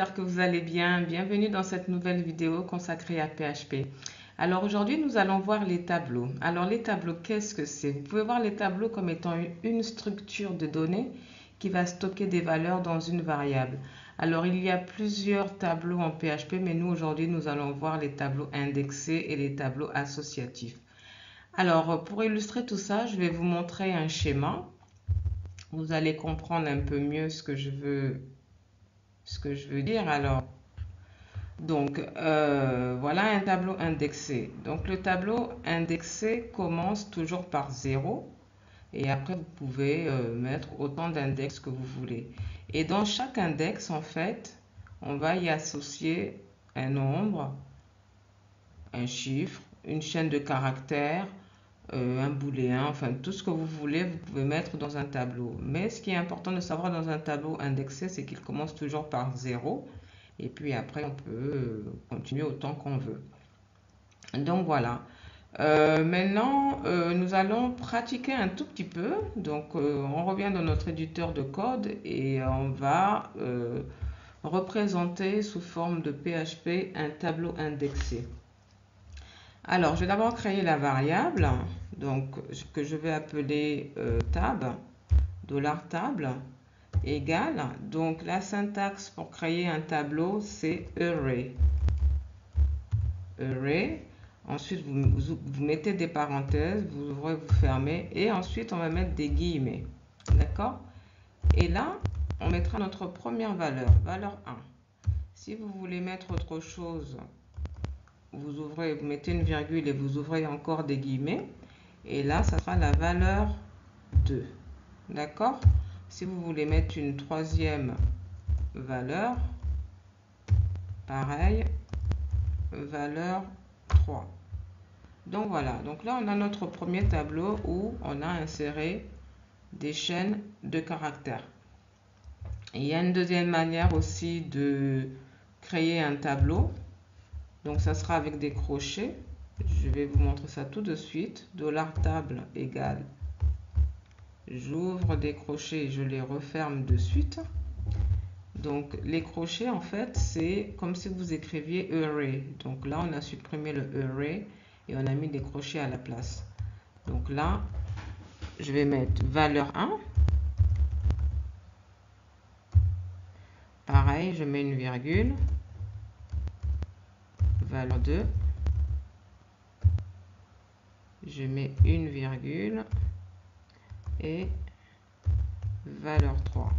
j'espère que vous allez bien. Bienvenue dans cette nouvelle vidéo consacrée à PHP. Alors aujourd'hui, nous allons voir les tableaux. Alors les tableaux, qu'est-ce que c'est? Vous pouvez voir les tableaux comme étant une structure de données qui va stocker des valeurs dans une variable. Alors il y a plusieurs tableaux en PHP, mais nous aujourd'hui, nous allons voir les tableaux indexés et les tableaux associatifs. Alors pour illustrer tout ça, je vais vous montrer un schéma. Vous allez comprendre un peu mieux ce que je veux dire. Alors, donc, voilà un tableau indexé. Donc, le tableau indexé commence toujours par 0 et après, vous pouvez mettre autant d'index que vous voulez. Et dans chaque index, en fait, on va y associer un nombre, un chiffre, une chaîne de caractères, un booléen, enfin tout ce que vous voulez, vous pouvez mettre dans un tableau. Mais ce qui est important de savoir dans un tableau indexé, c'est qu'il commence toujours par 0. Et puis après, on peut continuer autant qu'on veut. Donc voilà. Maintenant, nous allons pratiquer un tout petit peu. Donc, on revient dans notre éditeur de code et on va représenter sous forme de PHP un tableau indexé. Alors, je vais d'abord créer la variable, donc que je vais appeler tab, $tab, égale. Donc, la syntaxe pour créer un tableau, c'est array. Array. Ensuite, vous mettez des parenthèses, vous ouvrez, vous fermez, et ensuite, on va mettre des guillemets. D'accord? Et là, on mettra notre première valeur, valeur 1. Si vous voulez mettre autre chose, vous ouvrez, vous mettez une virgule et vous ouvrez encore des guillemets. Et là, ça sera la valeur 2. D'accord? Si vous voulez mettre une troisième valeur, pareil, valeur 3. Donc voilà, donc là on a notre premier tableau où on a inséré des chaînes de caractères. Et il y a une deuxième manière aussi de créer un tableau. Donc ça sera avec des crochets. Je vais vous montrer ça tout de suite. $table égale. J'ouvre des crochets et je les referme de suite. Donc les crochets en fait c'est comme si vous écriviez array. Donc là on a supprimé le array et on a mis des crochets à la place. Donc là je vais mettre valeur 1. Pareil, je mets une virgule. Valeur 2. Je mets une virgule. Et valeur 3.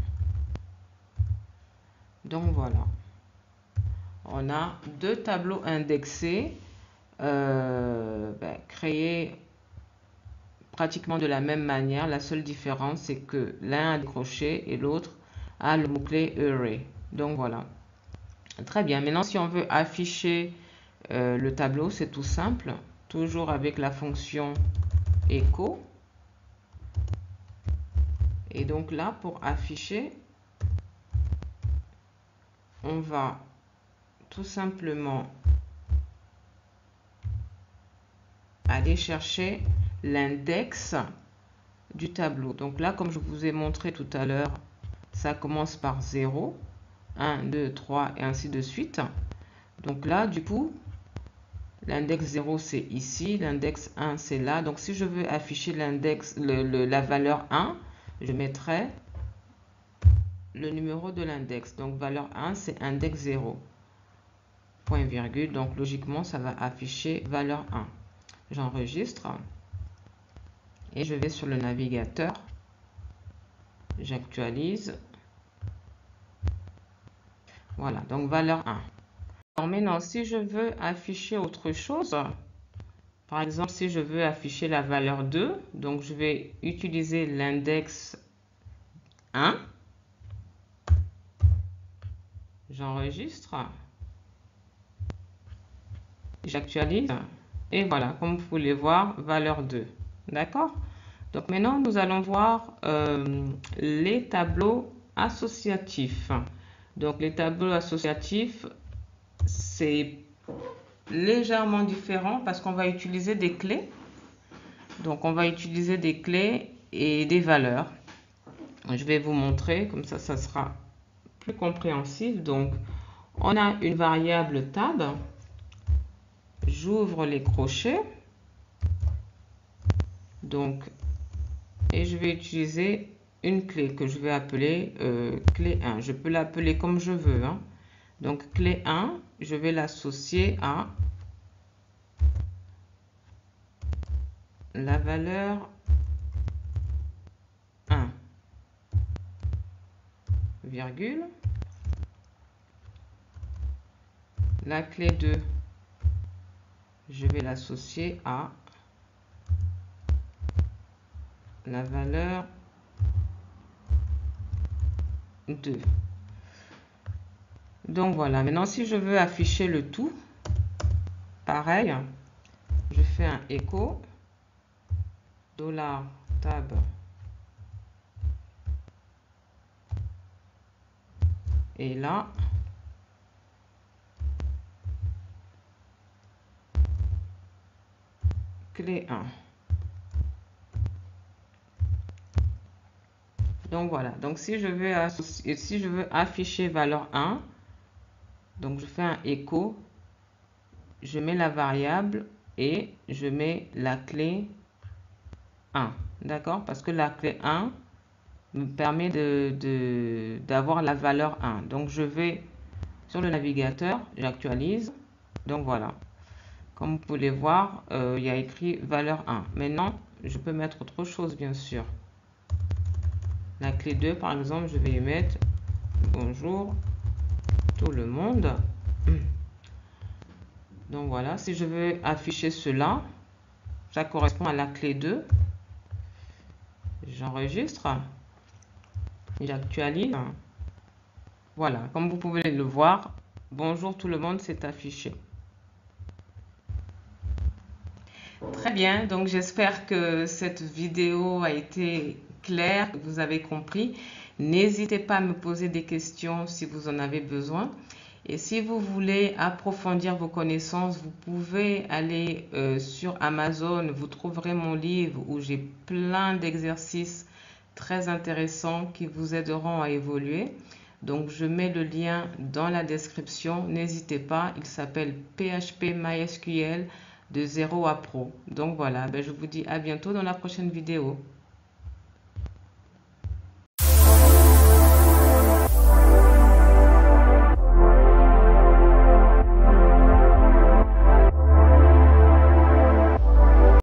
Donc voilà. On a deux tableaux indexés créés pratiquement de la même manière. La seule différence, c'est que l'un a des crochets et l'autre a le mot-clé array. Donc voilà. Très bien. Maintenant, si on veut afficher le tableau, c'est tout simple. Toujours avec la fonction echo. Et donc là, pour afficher, on va tout simplement aller chercher l'index du tableau. Donc là, comme je vous ai montré tout à l'heure, ça commence par 0, 1, 2, 3 et ainsi de suite. Donc là, du coup, l'index 0 c'est ici, l'index 1 c'est là. Donc si je veux afficher l'index, la valeur 1, je mettrai le numéro de l'index. Donc valeur 1 c'est index 0. Point virgule. Donc logiquement ça va afficher valeur 1. J'enregistre et je vais sur le navigateur. J'actualise. Voilà, donc valeur 1. Alors maintenant, si je veux afficher autre chose, par exemple, si je veux afficher la valeur 2, donc je vais utiliser l'index 1. J'enregistre. J'actualise. Et voilà, comme vous pouvez voir, valeur 2. D'accord? Donc maintenant, nous allons voir les tableaux associatifs. Donc les tableaux associatifs, c'est légèrement différent parce qu'on va utiliser des clés. Donc on va utiliser des clés et des valeurs. Je vais vous montrer, comme ça, ça sera plus compréhensible. Donc On a une variable tab. J'ouvre les crochets. Donc, et je vais utiliser une clé que je vais appeler clé 1. Je peux l'appeler comme je veux, hein. Donc, clé 1, je vais l'associer à la valeur 1, virgule. La clé 2, je vais l'associer à la valeur 2. Donc voilà, maintenant si je veux afficher le tout, pareil, je fais un écho $tab et là clé 1. Donc voilà, donc si je veux afficher valeur 1, donc je fais un écho, je mets la variable et je mets la clé 1, d'accord? Parce que la clé 1 me permet d'avoir la valeur 1. Donc je vais sur le navigateur, j'actualise, donc voilà. Comme vous pouvez voir, il y a écrit valeur 1. Maintenant, je peux mettre autre chose, bien sûr. La clé 2, par exemple, je vais y mettre bonjour tout le monde. Donc voilà, si je veux afficher cela, ça correspond à la clé 2. J'enregistre, j'actualise. Voilà, comme vous pouvez le voir, bonjour tout le monde s'est affiché. Très bien, donc j'espère que cette vidéo a été claire, que vous avez compris. N'hésitez pas à me poser des questions si vous en avez besoin. Et si vous voulez approfondir vos connaissances, vous pouvez aller sur Amazon. Vous trouverez mon livre où j'ai plein d'exercices très intéressants qui vous aideront à évoluer. Donc, je mets le lien dans la description. N'hésitez pas, il s'appelle PHP MySQL de 0 à Pro. Donc voilà, je vous dis à bientôt dans la prochaine vidéo.